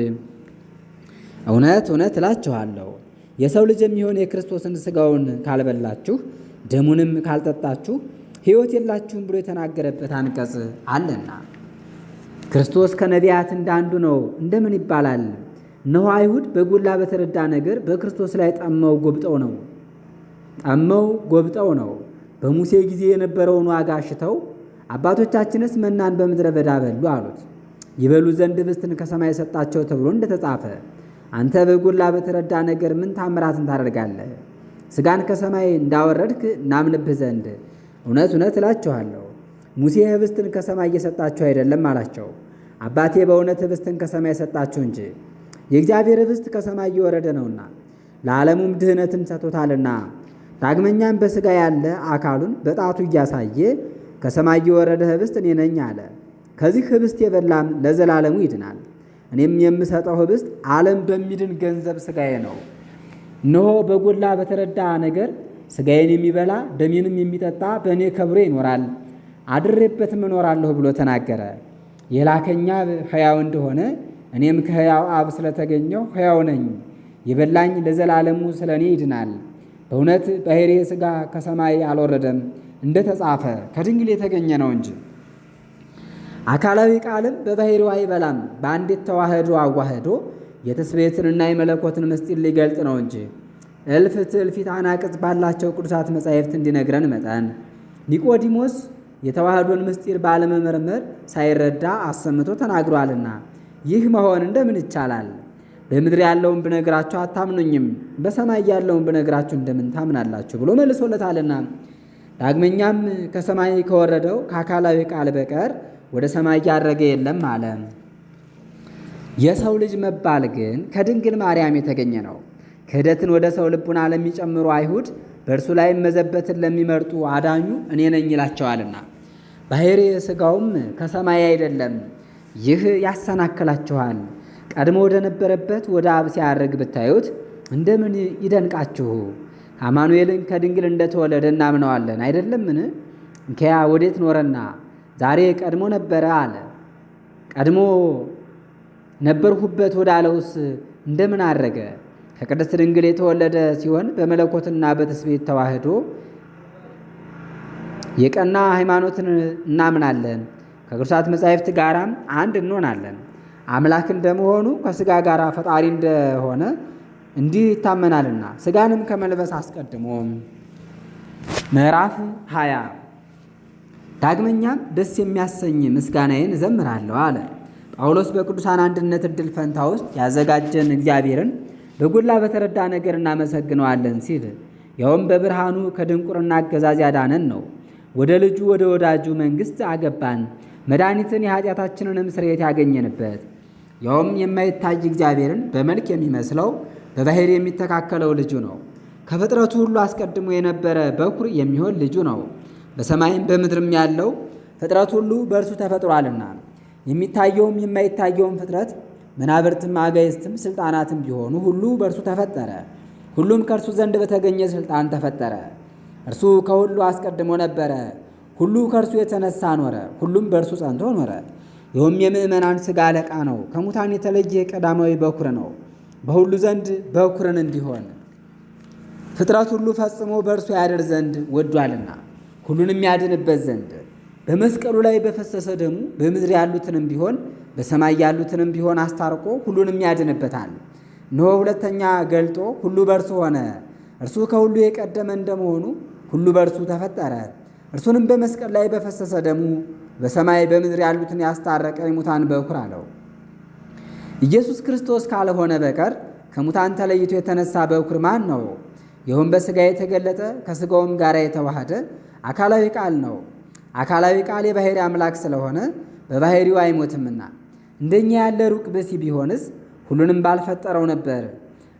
እውነት እውነት እላችኋለሁ የሰው ልጅ የሚሆን የክርስቶስን ሥጋውን ካልበላችሁ ደሙንም ካልጠጣችሁ ሕይወት የላችሁም ብሎ የተናገረበት አንቀጽ አለና። ክርስቶስ ከነቢያት እንዳንዱ ነው እንደምን ይባላል? እነሆ አይሁድ በጎላ በተረዳ ነገር በክርስቶስ ላይ ጠመው ጎብጠው ነው በሙሴ ጊዜ የነበረውን ዋጋ አሽተው አባቶቻችንስ መናን በምድረ በዳ በሉ አሉት። ይበሉ ዘንድ ኅብስትን ከሰማይ ሰጣቸው ተብሎ እንደተጻፈ አንተ በጎላ በተረዳ ነገር ምን ታምራትን ታደርጋለህ? ሥጋን ከሰማይ እንዳወረድክ እናምንብህ ዘንድ እውነት እውነት እላችኋለሁ ሙሴ ኅብስትን ከሰማይ እየሰጣችሁ አይደለም አላቸው። አባቴ በእውነት ኅብስትን ከሰማይ ሰጣችሁ እንጂ የእግዚአብሔር ኅብስት ከሰማይ እየወረደ ነውና ለዓለሙም ድኅነትን ሰጥቶታልና። ዳግመኛም በሥጋ ያለ አካሉን በጣቱ እያሳየ ከሰማይ የወረደ ኅብስት እኔ ነኝ አለ። ከዚህ ኅብስት የበላም ለዘላለሙ ይድናል። እኔም የምሰጠው ኅብስት ዓለም በሚድን ገንዘብ ሥጋዬ ነው። እነሆ በጎላ በተረዳ ነገር ሥጋዬን የሚበላ ደሜንም የሚጠጣ በእኔ ከብሮ ይኖራል፣ አድሬበትም እኖራለሁ ብሎ ተናገረ። የላከኝ አብ ሕያው እንደሆነ እኔም ከሕያው አብ ስለተገኘው ሕያው ነኝ። የበላኝ ለዘላለሙ ስለ እኔ ይድናል። በእውነት ባሕርየ ሥጋ ከሰማይ አልወረደም እንደተጻፈ ከድንግል የተገኘ ነው እንጂ። አካላዊ ቃልም በባሕርዩ አይበላም፣ በአንዲት ተዋህዶ አዋህዶ የትስብእትንና የመለኮትን ምስጢር ሊገልጥ ነው እንጂ። እልፍ ትእልፊት አናቅጽ ባላቸው ቅዱሳት መጻሕፍት እንዲነግረን መጠን ኒቆዲሞስ የተዋህዶን ምስጢር ባለመመርመር ሳይረዳ አሰምቶ ተናግሯልና ይህ መሆን እንደምን ይቻላል? በምድር ያለውን ብነግራችሁ አታምኑኝም፣ በሰማይ ያለውን ብነግራችሁ እንደምን ታምናላችሁ ብሎ መልሶለታልና። ዳግመኛም ከሰማይ ከወረደው ከአካላዊ ቃል በቀር ወደ ሰማይ ያረገ የለም አለ። የሰው ልጅ መባል ግን ከድንግል ማርያም የተገኘ ነው። ክህደትን ወደ ሰው ልቡና ለሚጨምሩ አይሁድ በእርሱ ላይ መዘበትን ለሚመርጡ አዳኙ እኔ ነኝ ይላቸዋልና። ባሕርየ ሥጋውም ከሰማይ አይደለም። ይህ ያሰናክላችኋል። ቀድሞ ወደ ነበረበት ወደ አብ ሲያርግ ብታዩት እንደምን ይደንቃችሁ። አማኑኤልን ከድንግል እንደተወለደ እናምነዋለን አይደለምን? እንኪያ ወዴት ኖረና ዛሬ ቀድሞ ነበረ አለ። ቀድሞ ነበርሁበት ወዳለውስ እንደምን አረገ? ከቅድስት ድንግል የተወለደ ሲሆን በመለኮትና በትስብእት ተዋህዶ የቀና ሃይማኖትን እናምናለን። ከቅዱሳት መጻሕፍት ጋራም አንድ እንሆናለን። አምላክ እንደመሆኑ ከሥጋ ጋር ፈጣሪ እንደሆነ እንዲህ ይታመናልና። ሥጋንም ከመልበስ አስቀድሞ ምዕራፍ 20 ዳግመኛም ደስ የሚያሰኝ ምስጋናዬን እዘምራለሁ አለ። ጳውሎስ በቅዱሳን አንድነት ዕድል ፈንታ ውስጥ ያዘጋጀን እግዚአብሔርን በጎላ በተረዳ ነገር እናመሰግነዋለን ሲል ያውም በብርሃኑ ከድንቁርና አገዛዝ ያዳነን ነው። ወደ ልጁ ወደ ወዳጁ መንግሥት አገባን፣ መድኃኒትን የኃጢአታችንንም ስርየት ያገኘንበት። ያውም የማይታይ እግዚአብሔርን በመልክ የሚመስለው በባሕርይ የሚተካከለው ልጁ ነው። ከፍጥረቱ ሁሉ አስቀድሞ የነበረ በኩር የሚሆን ልጁ ነው። በሰማይም በምድርም ያለው ፍጥረት ሁሉ በእርሱ ተፈጥሯልና የሚታየውም የማይታየውም ፍጥረት መናብርትም አጋዕዝትም ሥልጣናትም ቢሆኑ ሁሉ በእርሱ ተፈጠረ። ሁሉም ከእርሱ ዘንድ በተገኘ ሥልጣን ተፈጠረ። እርሱ ከሁሉ አስቀድሞ ነበረ። ሁሉ ከእርሱ የተነሳ ኖረ፣ ሁሉም በእርሱ ጸንቶ ኖረ። ይኸውም የምእመናን ሥጋ አለቃ ነው። ከሙታን የተለየ ቀዳማዊ በኩር ነው። በሁሉ ዘንድ በኩርን እንዲሆን ፍጥረት ሁሉ ፈጽሞ በእርሱ ያድር ዘንድ ወዷልና ሁሉንም ያድንበት ዘንድ በመስቀሉ ላይ በፈሰሰ ደሙ በምድር ያሉትንም ቢሆን በሰማይ ያሉትንም ቢሆን አስታርቆ ሁሉንም ያድንበታል። እነሆ ሁለተኛ ገልጦ ሁሉ በእርሱ ሆነ። እርሱ ከሁሉ የቀደመ እንደመሆኑ ሁሉ በእርሱ ተፈጠረ። እርሱንም በመስቀል ላይ በፈሰሰ ደሙ በሰማይ በምድር ያሉትን ያስታረቀ የሙታን በኩር አለው። ኢየሱስ ክርስቶስ ካልሆነ በቀር ከሙታን ተለይቶ የተነሳ በኩር ማን ነው? ይኸውም በሥጋ የተገለጠ ከሥጋውም ጋር የተዋሃደ አካላዊ ቃል ነው። አካላዊ ቃል የባሕርይ አምላክ ስለሆነ በባሕርዩ አይሞትምና እንደኛ ያለ ሩቅ ብእሲ ቢሆንስ ሁሉንም ባልፈጠረው ነበር።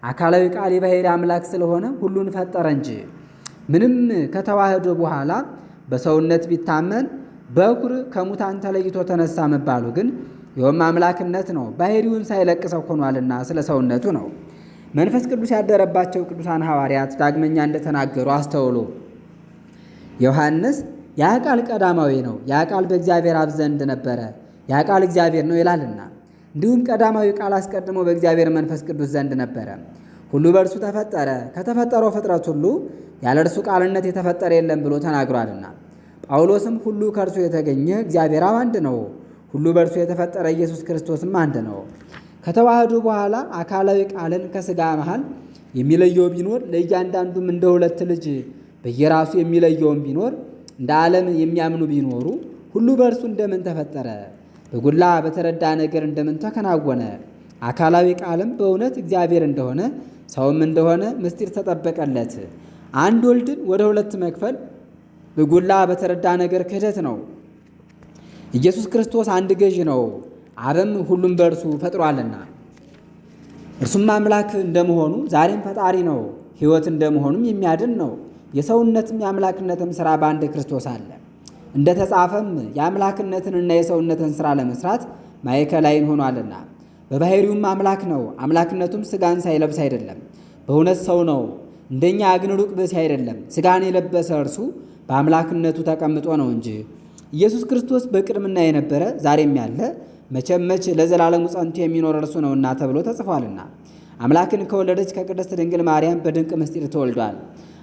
አካላዊ ቃል የባሕርይ አምላክ ስለሆነ ሁሉን ፈጠረ እንጂ። ምንም ከተዋህዶ በኋላ በሰውነት ቢታመን በኩር ከሙታን ተለይቶ ተነሳ መባሉ ግን ይኸውም አምላክነት ነው። ባሕርዩን ሳይለቅ ሰው ሆኗልና ስለ ሰውነቱ ነው። መንፈስ ቅዱስ ያደረባቸው ቅዱሳን ሐዋርያት ዳግመኛ እንደተናገሩ አስተውሉ። ዮሐንስ ያ ቃል ቀዳማዊ ነው፣ ያ ቃል በእግዚአብሔር አብ ዘንድ ነበረ፣ ያ ቃል እግዚአብሔር ነው ይላልና። እንዲሁም ቀዳማዊ ቃል አስቀድሞ በእግዚአብሔር መንፈስ ቅዱስ ዘንድ ነበረ። ሁሉ በእርሱ ተፈጠረ፣ ከተፈጠረው ፍጥረት ሁሉ ያለ እርሱ ቃልነት የተፈጠረ የለም ብሎ ተናግሯልና። ጳውሎስም ሁሉ ከእርሱ የተገኘ እግዚአብሔር አብ አንድ ነው፣ ሁሉ በእርሱ የተፈጠረ ኢየሱስ ክርስቶስም አንድ ነው። ከተዋህዱ በኋላ አካላዊ ቃልን ከሥጋ መሃል የሚለየው ቢኖር ለእያንዳንዱም እንደ ሁለት ልጅ በየራሱ የሚለየውን ቢኖር እንደ ዓለም የሚያምኑ ቢኖሩ ሁሉ በእርሱ እንደምን ተፈጠረ? በጎላ በተረዳ ነገር እንደምን ተከናወነ? አካላዊ ቃልም በእውነት እግዚአብሔር እንደሆነ ሰውም እንደሆነ ምስጢር ተጠበቀለት። አንድ ወልድን ወደ ሁለት መክፈል በጎላ በተረዳ ነገር ክህደት ነው። ኢየሱስ ክርስቶስ አንድ ገዥ ነው፣ አብም ሁሉም በእርሱ ፈጥሯልና። እርሱም አምላክ እንደመሆኑ ዛሬም ፈጣሪ ነው፣ ሕይወት እንደመሆኑም የሚያድን ነው። የሰውነትም የአምላክነትም ሥራ በአንድ ክርስቶስ አለ። እንደ ተጻፈም የአምላክነትንና የሰውነትን ሥራ ለመስራት ማዕከላዊን ሆኗልና። በባሕርዩም አምላክ ነው፣ አምላክነቱም ሥጋን ሳይለብስ አይደለም፣ በእውነት ሰው ነው። እንደኛ ግን ሩቅ ብእሲ አይደለም፣ ሥጋን የለበሰ እርሱ በአምላክነቱ ተቀምጦ ነው እንጂ። ኢየሱስ ክርስቶስ በቅድምና የነበረ ዛሬም ያለ መቼም መች ለዘላለሙ ጸንቶ የሚኖር እርሱ ነውና ተብሎ ተጽፏልና። አምላክን ከወለደች ከቅድስት ድንግል ማርያም በድንቅ ምስጢር ተወልዷል።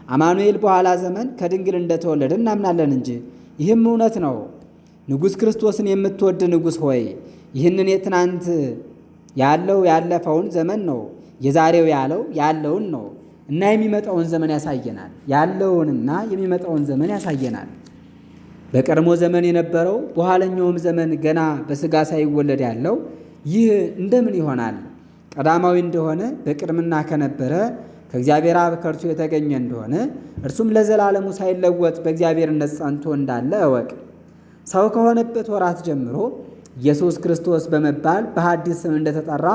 አማኑኤል በኋላ ዘመን ከድንግል እንደተወለደ እናምናለን እንጂ ይህም እውነት ነው። ንጉሥ ክርስቶስን የምትወድ ንጉሥ ሆይ ይህንን የትናንት ያለው ያለፈውን ዘመን ነው፣ የዛሬው ያለው ያለውን ነው እና የሚመጣውን ዘመን ያሳየናል። ያለውንና የሚመጣውን ዘመን ያሳየናል። በቀድሞ ዘመን የነበረው በኋለኛውም ዘመን ገና በሥጋ ሳይወለድ ያለው ይህ እንደምን ይሆናል? ቀዳማዊ እንደሆነ በቅድምና ከነበረ ከእግዚአብሔር አብ ከእርሱ የተገኘ እንደሆነ እርሱም ለዘላለሙ ሳይለወጥ በእግዚአብሔርነት ጸንቶ እንዳለ እወቅ። ሰው ከሆነበት ወራት ጀምሮ ኢየሱስ ክርስቶስ በመባል በሐዲስ ስም እንደተጠራ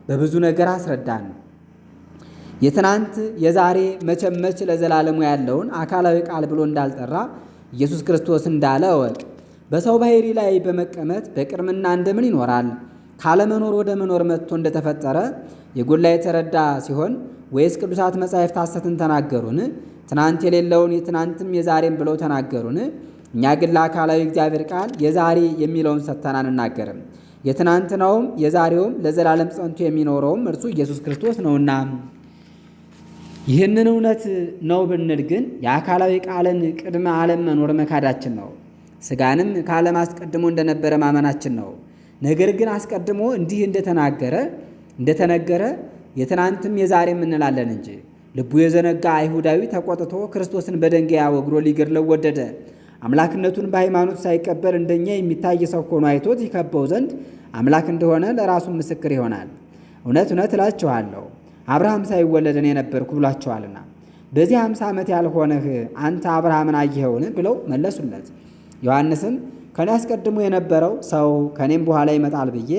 በብዙ ነገር አስረዳን። የትናንት የዛሬ መቼም መች ለዘላለሙ ያለውን አካላዊ ቃል ብሎ እንዳልጠራ ኢየሱስ ክርስቶስ እንዳለ እወቅ። በሰው ባሕርይ ላይ በመቀመጥ በቅድምና እንደምን ይኖራል? ካለመኖር ወደ መኖር መጥቶ እንደተፈጠረ የጎላ የተረዳ ሲሆን ወይስ ቅዱሳት መጻሕፍት ሐሰትን ተናገሩን? ትናንት የሌለውን የትናንትም የዛሬም ብለው ተናገሩን? እኛ ግን ለአካላዊ እግዚአብሔር ቃል የዛሬ የሚለውን ሰጥተን አንናገርም። የትናንትናውም የዛሬውም ለዘላለም ጸንቶ የሚኖረውም እርሱ ኢየሱስ ክርስቶስ ነውና። ይህንን እውነት ነው ብንል ግን የአካላዊ ቃልን ቅድመ ዓለም መኖር መካዳችን ነው። ሥጋንም ከዓለም አስቀድሞ እንደነበረ ማመናችን ነው። ነገር ግን አስቀድሞ እንዲህ እንደተነገረ የትናንትም የዛሬም እንላለን እንጂ። ልቡ የዘነጋ አይሁዳዊ ተቆጥቶ ክርስቶስን በደንጋይ ወግሮ ሊገድለው ወደደ። አምላክነቱን በሃይማኖት ሳይቀበል እንደኛ የሚታይ ሰው ሆኖ አይቶት ይከበው ዘንድ አምላክ እንደሆነ ለራሱ ምስክር ይሆናል። እውነት እውነት እላችኋለሁ አብርሃም ሳይወለድ እኔ ነበርኩ ብሏቸዋልና በዚህ 50 ዓመት ያልሆነህ አንተ አብርሃምን አየኸውን ብለው መለሱለት። ዮሐንስም ከኔ አስቀድሞ የነበረው ሰው ከኔም በኋላ ይመጣል ብዬ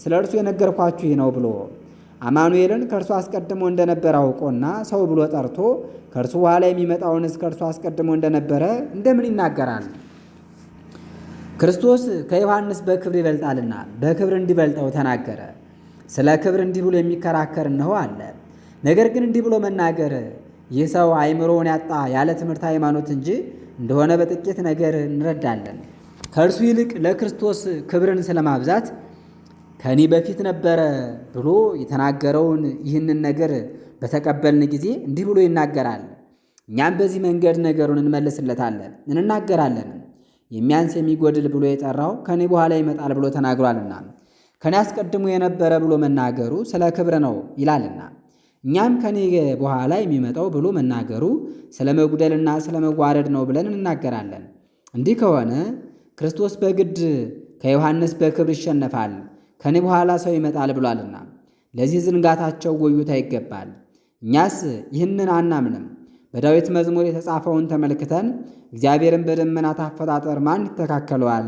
ስለ እርሱ የነገርኳችሁ ይህ ነው ብሎ አማኑኤልን ከእርሱ አስቀድሞ እንደነበረ አውቆና ሰው ብሎ ጠርቶ ከእርሱ በኋላ የሚመጣውንስ ከእርሱ አስቀድሞ እንደነበረ እንደምን ይናገራል? ክርስቶስ ከዮሐንስ በክብር ይበልጣልና በክብር እንዲበልጠው ተናገረ። ስለ ክብር እንዲህ ብሎ የሚከራከር እነሆ አለ። ነገር ግን እንዲህ ብሎ መናገር ይህ ሰው አእምሮውን ያጣ ያለ ትምህርት ሃይማኖት እንጂ እንደሆነ በጥቂት ነገር እንረዳለን። ከእርሱ ይልቅ ለክርስቶስ ክብርን ስለማብዛት ከእኔ በፊት ነበረ ብሎ የተናገረውን ይህንን ነገር በተቀበልን ጊዜ እንዲህ ብሎ ይናገራል። እኛም በዚህ መንገድ ነገሩን እንመልስለታለን እንናገራለን። የሚያንስ የሚጎድል ብሎ የጠራው ከኔ በኋላ ይመጣል ብሎ ተናግሯልና ከኔ አስቀድሞ የነበረ ብሎ መናገሩ ስለ ክብር ነው ይላልና፣ እኛም ከኔ በኋላ የሚመጣው ብሎ መናገሩ ስለ መጉደልና ስለ መዋረድ ነው ብለን እንናገራለን። እንዲህ ከሆነ ክርስቶስ በግድ ከዮሐንስ በክብር ይሸነፋል፣ ከኔ በኋላ ሰው ይመጣል ብሏልና ለዚህ ዝንጋታቸው ወዮታ ይገባል። እኛስ ይህንን አናምንም። በዳዊት መዝሙር የተጻፈውን ተመልክተን እግዚአብሔርን በደመናት አፈጣጠር ማን ይተካከለዋል?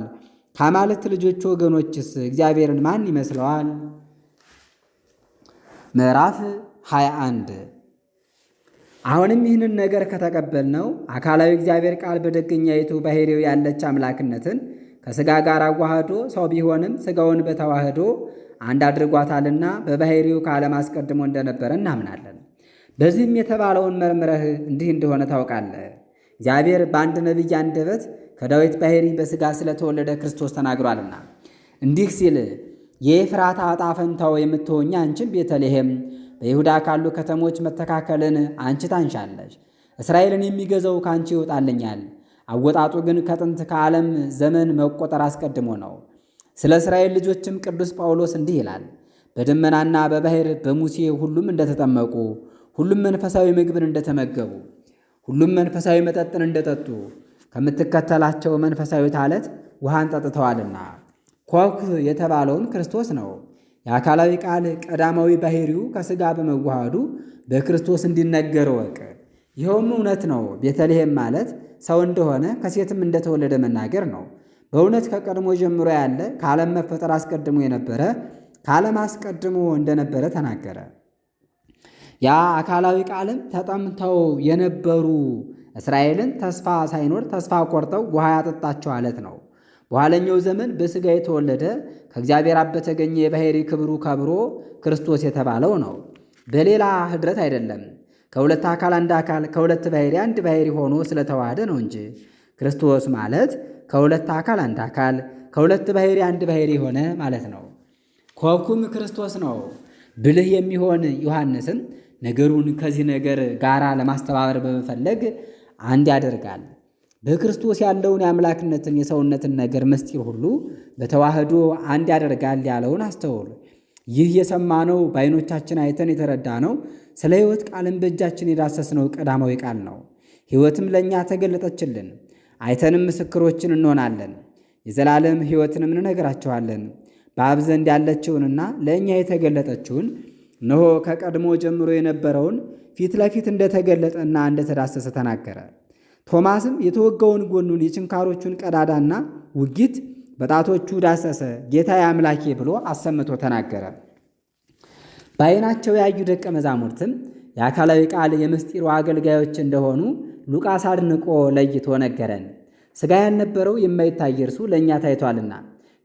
ከአማልክት ልጆች ወገኖችስ እግዚአብሔርን ማን ይመስለዋል? ምዕራፍ 21 አሁንም ይህንን ነገር ከተቀበልነው አካላዊ እግዚአብሔር ቃል በደገኛይቱ ባሕርዩ ያለች አምላክነትን ከሥጋ ጋር አዋህዶ ሰው ቢሆንም ሥጋውን በተዋህዶ አንድ አድርጓታልና በባሕርዩ ከዓለም አስቀድሞ እንደነበረ እናምናለን። በዚህም የተባለውን መርምረህ እንዲህ እንደሆነ ታውቃለህ። እግዚአብሔር በአንድ ነቢይ አንደበት ከዳዊት ባሕርይ በሥጋ ስለተወለደ ክርስቶስ ተናግሯልና እንዲህ ሲል የኤፍራታ ዕጣ ፈንታው የምትሆኛ አንቺን ቤተልሔም በይሁዳ ካሉ ከተሞች መተካከልን አንቺ ታንሻለሽ። እስራኤልን የሚገዛው ከአንቺ ይወጣልኛል። አወጣጡ ግን ከጥንት ከዓለም ዘመን መቆጠር አስቀድሞ ነው። ስለ እስራኤል ልጆችም ቅዱስ ጳውሎስ እንዲህ ይላል። በደመናና በባሕር በሙሴ ሁሉም እንደተጠመቁ፣ ሁሉም መንፈሳዊ ምግብን እንደተመገቡ፣ ሁሉም መንፈሳዊ መጠጥን እንደጠጡ ከምትከተላቸው መንፈሳዊት ዓለት ውሃን ጠጥተዋልና። ኮክ የተባለውን ክርስቶስ ነው። የአካላዊ ቃል ቀዳማዊ ባሕርዩ ከሥጋ በመዋሃዱ በክርስቶስ እንዲነገር ወቅ። ይኸውም እውነት ነው። ቤተልሔም ማለት ሰው እንደሆነ ከሴትም እንደተወለደ መናገር ነው። በእውነት ከቀድሞ ጀምሮ ያለ ከዓለም መፈጠር አስቀድሞ የነበረ ከዓለም አስቀድሞ እንደነበረ ተናገረ። ያ አካላዊ ቃልም ተጠምተው የነበሩ እስራኤልን ተስፋ ሳይኖር ተስፋ ቆርጠው ውሃ ያጠጣቸው አለት ነው። በኋለኛው ዘመን በሥጋ የተወለደ ከእግዚአብሔር አብ በተገኘ የባሕርይ ክብሩ ከብሮ ክርስቶስ የተባለው ነው። በሌላ ኅድረት አይደለም። ከሁለት አካል አንድ አካል ከሁለት ባሕርይ አንድ ባሕርይ ሆኖ ስለተዋሃደ ነው እንጂ። ክርስቶስ ማለት ከሁለት አካል አንድ አካል ከሁለት ባሕርይ አንድ ባሕርይ ሆነ ማለት ነው። ኮኩም ክርስቶስ ነው። ብልህ የሚሆን ዮሐንስም ነገሩን ከዚህ ነገር ጋራ ለማስተባበር በመፈለግ አንድ ያደርጋል። በክርስቶስ ያለውን የአምላክነትን የሰውነትን ነገር ምስጢር ሁሉ በተዋህዶ አንድ ያደርጋል ያለውን አስተውሉ። ይህ የሰማነው በዓይኖቻችን አይተን የተረዳነው ስለ ሕይወት ቃልን በእጃችን የዳሰስነው ቀዳማዊ ቃል ነው። ሕይወትም ለእኛ ተገለጠችልን፣ አይተንም ምስክሮችን እንሆናለን። የዘላለም ሕይወትንም እንነግራችኋለን። በአብ ዘንድ ያለችውንና ለእኛ የተገለጠችውን እነሆ ከቀድሞ ጀምሮ የነበረውን ፊት ለፊት እንደተገለጠና እንደተዳሰሰ ተናገረ። ቶማስም የተወጋውን ጎኑን የችንካሮቹን ቀዳዳና ውጊት በጣቶቹ ዳሰሰ። ጌታዬ አምላኬ ብሎ አሰምቶ ተናገረ። በዓይናቸው ያዩ ደቀ መዛሙርትም የአካላዊ ቃል የምስጢሩ አገልጋዮች እንደሆኑ ሉቃስ አድንቆ ለይቶ ነገረን። ሥጋ ያልነበረው የማይታይ እርሱ ለእኛ ታይቷልና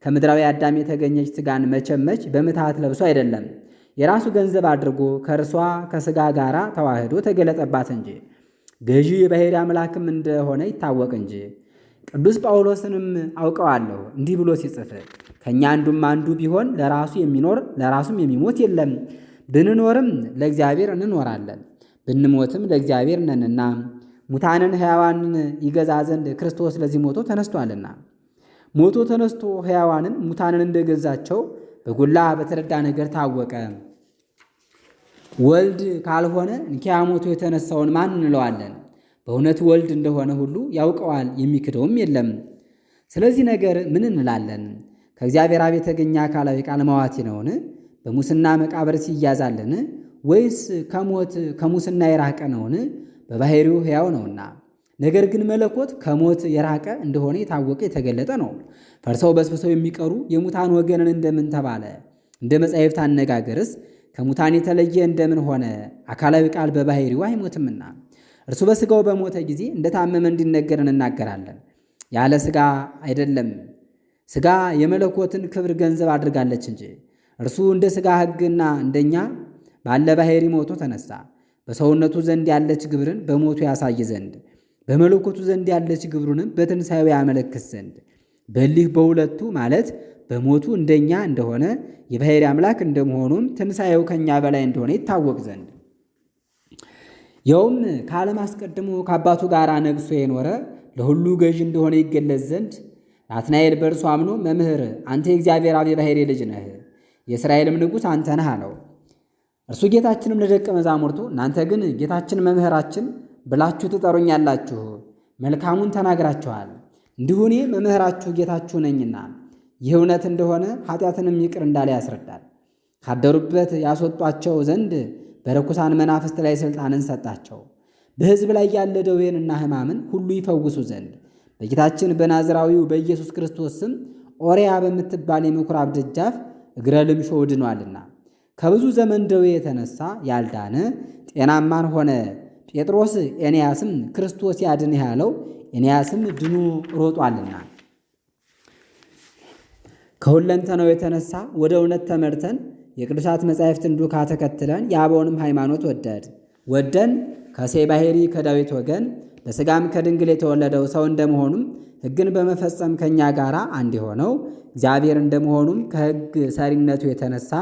ከምድራዊ አዳም የተገኘች ሥጋን መቸመች በምትሃት ለብሶ አይደለም፣ የራሱ ገንዘብ አድርጎ ከእርሷ ከሥጋ ጋር ተዋህዶ ተገለጠባት እንጂ ገዢ የባሕርይ አምላክም እንደሆነ ይታወቅ እንጂ። ቅዱስ ጳውሎስንም አውቀዋለሁ እንዲህ ብሎ ሲጽፍ ከእኛ አንዱም አንዱ ቢሆን ለራሱ የሚኖር ለራሱም የሚሞት የለም። ብንኖርም ለእግዚአብሔር እንኖራለን፣ ብንሞትም ለእግዚአብሔር ነንና ሙታንን ሕያዋንን ይገዛ ዘንድ ክርስቶስ ለዚህ ሞቶ ተነስቷልና። ሞቶ ተነስቶ ሕያዋንን ሙታንን እንደገዛቸው በጎላ በተረዳ ነገር ታወቀ። ወልድ ካልሆነ እንኪያ ሞቶ የተነሳውን ማን እንለዋለን? በእውነት ወልድ እንደሆነ ሁሉ ያውቀዋል፣ የሚክደውም የለም። ስለዚህ ነገር ምን እንላለን? ከእግዚአብሔር አብ የተገኘ አካላዊ ቃል መዋቲ ነውን? በሙስና መቃብር ሲያዛልን? ወይስ ከሞት ከሙስና የራቀ ነውን? በባሕርዩ ሕያው ነውና። ነገር ግን መለኮት ከሞት የራቀ እንደሆነ የታወቀ የተገለጠ ነው። ፈርሰው በስብሰው የሚቀሩ የሙታን ወገንን እንደምን ተባለ? እንደ መጻሕፍት አነጋገርስ ከሙታን የተለየ እንደምን ሆነ? አካላዊ ቃል በባሕርዩ አይሞትምና እርሱ በሥጋው በሞተ ጊዜ እንደታመመ እንዲነገርን እናገራለን። ያለ ሥጋ አይደለም። ሥጋ የመለኮትን ክብር ገንዘብ አድርጋለች እንጂ እርሱ እንደ ሥጋ ሕግና እንደኛ ባለ ባሕርይ ሞቶ ተነሳ። በሰውነቱ ዘንድ ያለች ግብርን በሞቱ ያሳይ ዘንድ በመለኮቱ ዘንድ ያለች ግብሩንም በትንሣኤው ያመለክት ዘንድ በሊህ በሁለቱ ማለት በሞቱ እንደኛ እንደሆነ የባሕርይ አምላክ እንደመሆኑም ትንሣኤው ከኛ በላይ እንደሆነ ይታወቅ ዘንድ ይኸውም ከዓለም አስቀድሞ ከአባቱ ጋር ነግሶ የኖረ ለሁሉ ገዥ እንደሆነ ይገለጽ ዘንድ ናትናኤል በእርሱ አምኖ መምህር አንተ የእግዚአብሔር አብ የባሕርይ ልጅ ነህ፣ የእስራኤልም ንጉሥ አንተ ነህ አለው። እርሱ ጌታችንም ለደቀ መዛሙርቱ እናንተ ግን ጌታችን መምህራችን ብላችሁ ትጠሩኛላችሁ፣ መልካሙን ተናግራችኋል። እንዲሁ እኔ መምህራችሁ ጌታችሁ ነኝና ይህ እውነት እንደሆነ ኃጢአትንም ይቅር እንዳለ ያስረዳል። ካደሩበት ያስወጧቸው ዘንድ በርኩሳን መናፍስት ላይ ሥልጣንን ሰጣቸው። በሕዝብ ላይ ያለ ደዌንና ሕማምን ሁሉ ይፈውሱ ዘንድ በጌታችን በናዝራዊው በኢየሱስ ክርስቶስ ስም ኦሪያ በምትባል የምኵራብ ደጃፍ እግረ ልምሾ ድኗልና ከብዙ ዘመን ደዌ የተነሳ ያልዳነ ጤናማን ሆነ። ጴጥሮስ ኤንያስም ክርስቶስ ያድንህ ያለው ኤንያስም ድኑ ሮጧልና ከሁለንተናው የተነሳ ወደ እውነት ተመርተን የቅዱሳት መጻሕፍትን ዱካ ተከትለን የአበውንም ሃይማኖት ወደን ከሴይ ባሕርይ ከዳዊት ወገን በሥጋም ከድንግል የተወለደው ሰው እንደመሆኑም ሕግን በመፈጸም ከእኛ ጋር አንድ የሆነው እግዚአብሔር እንደመሆኑም ከሕግ ሰሪነቱ የተነሳ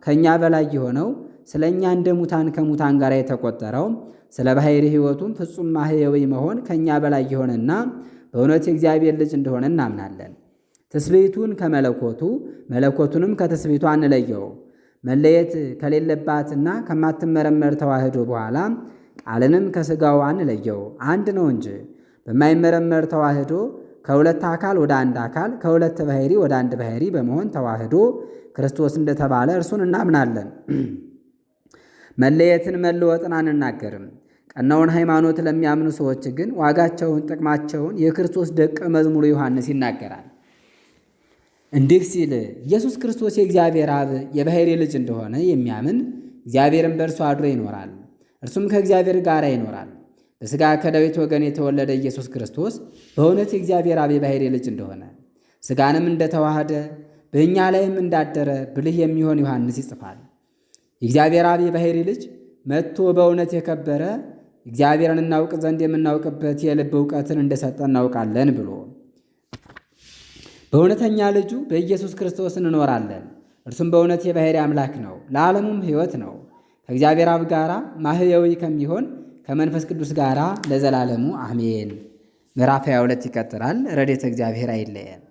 ከእኛ በላይ የሆነው ስለ እኛ እንደ ሙታን ከሙታን ጋር የተቆጠረው ስለ ባሕርይ ሕይወቱም ፍጹም ማሕየዊ መሆን ከእኛ በላይ የሆነና በእውነት የእግዚአብሔር ልጅ እንደሆነ እናምናለን። ትስብእቱን ከመለኮቱ መለኮቱንም ከትስብእቱ አንለየው። መለየት ከሌለባትና ከማትመረመር ተዋህዶ በኋላ ቃልንም ከሥጋው አንለየው፣ አንድ ነው እንጂ። በማይመረመር ተዋህዶ ከሁለት አካል ወደ አንድ አካል ከሁለት ባሕርይ ወደ አንድ ባሕርይ በመሆን ተዋህዶ ክርስቶስ እንደተባለ እርሱን እናምናለን። መለየትን መለወጥን አንናገርም። ቀናውን ሃይማኖት ለሚያምኑ ሰዎች ግን ዋጋቸውን ጥቅማቸውን የክርስቶስ ደቀ መዝሙሩ ዮሐንስ ይናገራል። እንዲህ ሲል ኢየሱስ ክርስቶስ የእግዚአብሔር አብ የባሕርይ ልጅ እንደሆነ የሚያምን እግዚአብሔርን በእርሱ አድሮ ይኖራል፣ እርሱም ከእግዚአብሔር ጋር ይኖራል። በሥጋ ከዳዊት ወገን የተወለደ ኢየሱስ ክርስቶስ በእውነት የእግዚአብሔር አብ የባሕርይ ልጅ እንደሆነ ሥጋንም እንደተዋህደ በእኛ ላይም እንዳደረ ብልህ የሚሆን ዮሐንስ ይጽፋል። የእግዚአብሔር አብ የባሕርይ ልጅ መጥቶ በእውነት የከበረ እግዚአብሔርን እናውቅ ዘንድ የምናውቅበት የልብ እውቀትን እንደሰጠ እናውቃለን ብሎ በእውነተኛ ልጁ በኢየሱስ ክርስቶስ እንኖራለን። እርሱም በእውነት የባሕርይ አምላክ ነው፣ ለዓለሙም ሕይወት ነው። ከእግዚአብሔር አብ ጋር ማሕየዊ ከሚሆን ከመንፈስ ቅዱስ ጋር ለዘላለሙ አሜን። ምዕራፍ 22 ይቀጥላል። ረድኤተ እግዚአብሔር አይለየን።